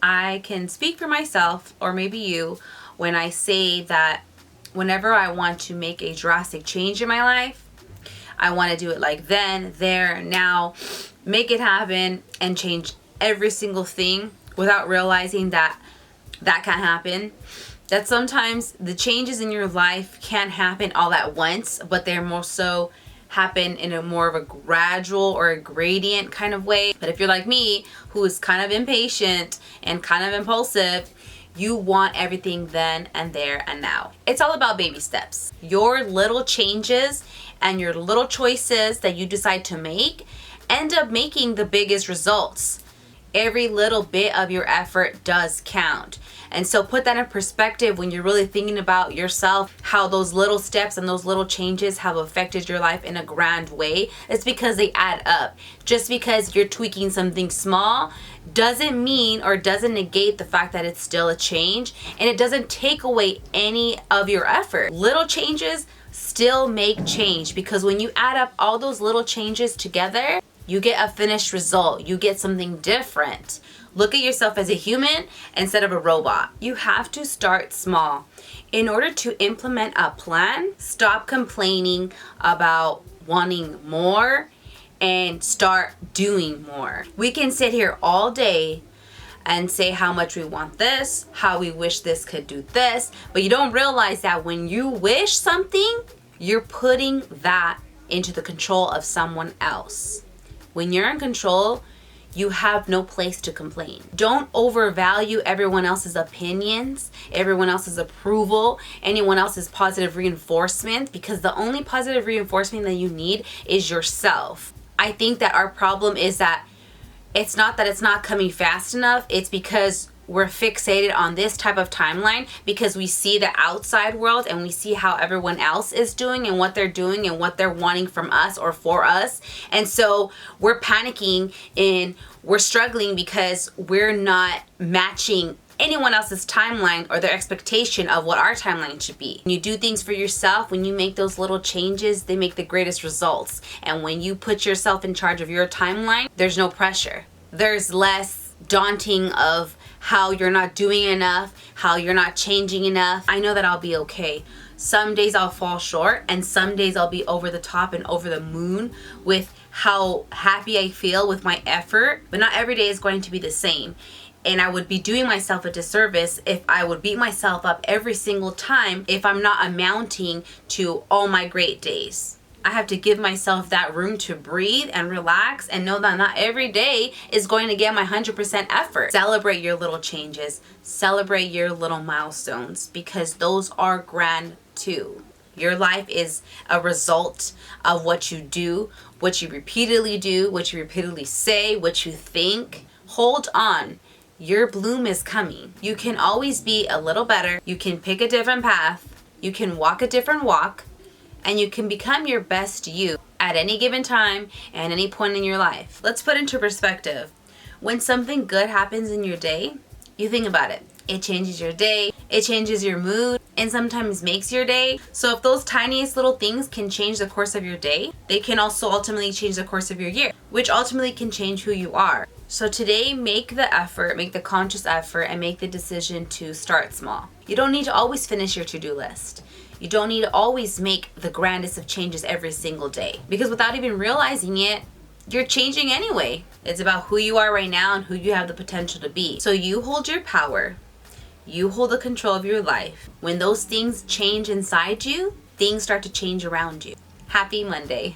I can speak for myself, or maybe you, when I say that whenever I want to make a drastic change in my life, I want to do it like then, there, now, make it happen and change every single thing without realizing that that can't happen. That sometimes the changes in your life can't happen all at once, but they're more so happen in a more of a gradual or a gradient kind of way. But if you're like me, who is kind of impatient and kind of impulsive, you want everything then and there and now. It's all about baby steps. Your little changes and your little choices that you decide to make end up making the biggest results. Every little bit of your effort does count. And so put that in perspective when you're really thinking about yourself, how those little steps and those little changes have affected your life in a grand way. It's because they add up. Just because you're tweaking something small doesn't mean or doesn't negate the fact that it's still a change, and it doesn't take away any of your effort. Little changes still make change, because when you add up all those little changes together, you get a finished result. You get something different. Look at yourself as a human instead of a robot. You have to start small. In order to implement a plan, stop complaining about wanting more and start doing more. We can sit here all day and say how much we want this, how we wish this could do this, but you don't realize that when you wish something, you're putting that into the control of someone else. When you're in control, you have no place to complain. Don't overvalue everyone else's opinions, everyone else's approval, anyone else's positive reinforcement, because the only positive reinforcement that you need is yourself. I think that our problem is that it's not that it's not coming fast enough, it's because we're fixated on this type of timeline because we see the outside world and we see how everyone else is doing and what they're wanting from us or for us. And so we're panicking and we're struggling because we're not matching anyone else's timeline or their expectation of what our timeline should be. When you do things for yourself, when you make those little changes, they make the greatest results. And when you put yourself in charge of your timeline, there's no pressure. There's less daunting of how you're not doing enough, how you're not changing enough. I know that I'll be okay. Some days I'll fall short, and some days I'll be over the top and over the moon with how happy I feel with my effort, but not every day is going to be the same. And I would be doing myself a disservice if I would beat myself up every single time if I'm not amounting to all my great days. I have to give myself that room to breathe and relax and know that not every day is going to get my 100% effort. Celebrate your little changes. Celebrate your little milestones, because those are grand too. Your life is a result of what you do, what you repeatedly do, what you repeatedly say, what you think. Hold on. Your bloom is coming. You can always be a little better. You can pick a different path. You can walk a different walk. And you can become your best you at any given time and any point in your life. Let's put into perspective. When something good happens in your day, you think about it. It changes your day, it changes your mood, and sometimes makes your day. So if those tiniest little things can change the course of your day, they can also ultimately change the course of your year, which ultimately can change who you are. So today, make the effort, make the conscious effort, and make the decision to start small. You don't need to always finish your to-do list. You don't need to always make the grandest of changes every single day, because without even realizing it, you're changing anyway. It's about who you are right now and who you have the potential to be. So you hold your power. You hold the control of your life. When those things change inside you, things start to change around you. Happy Monday.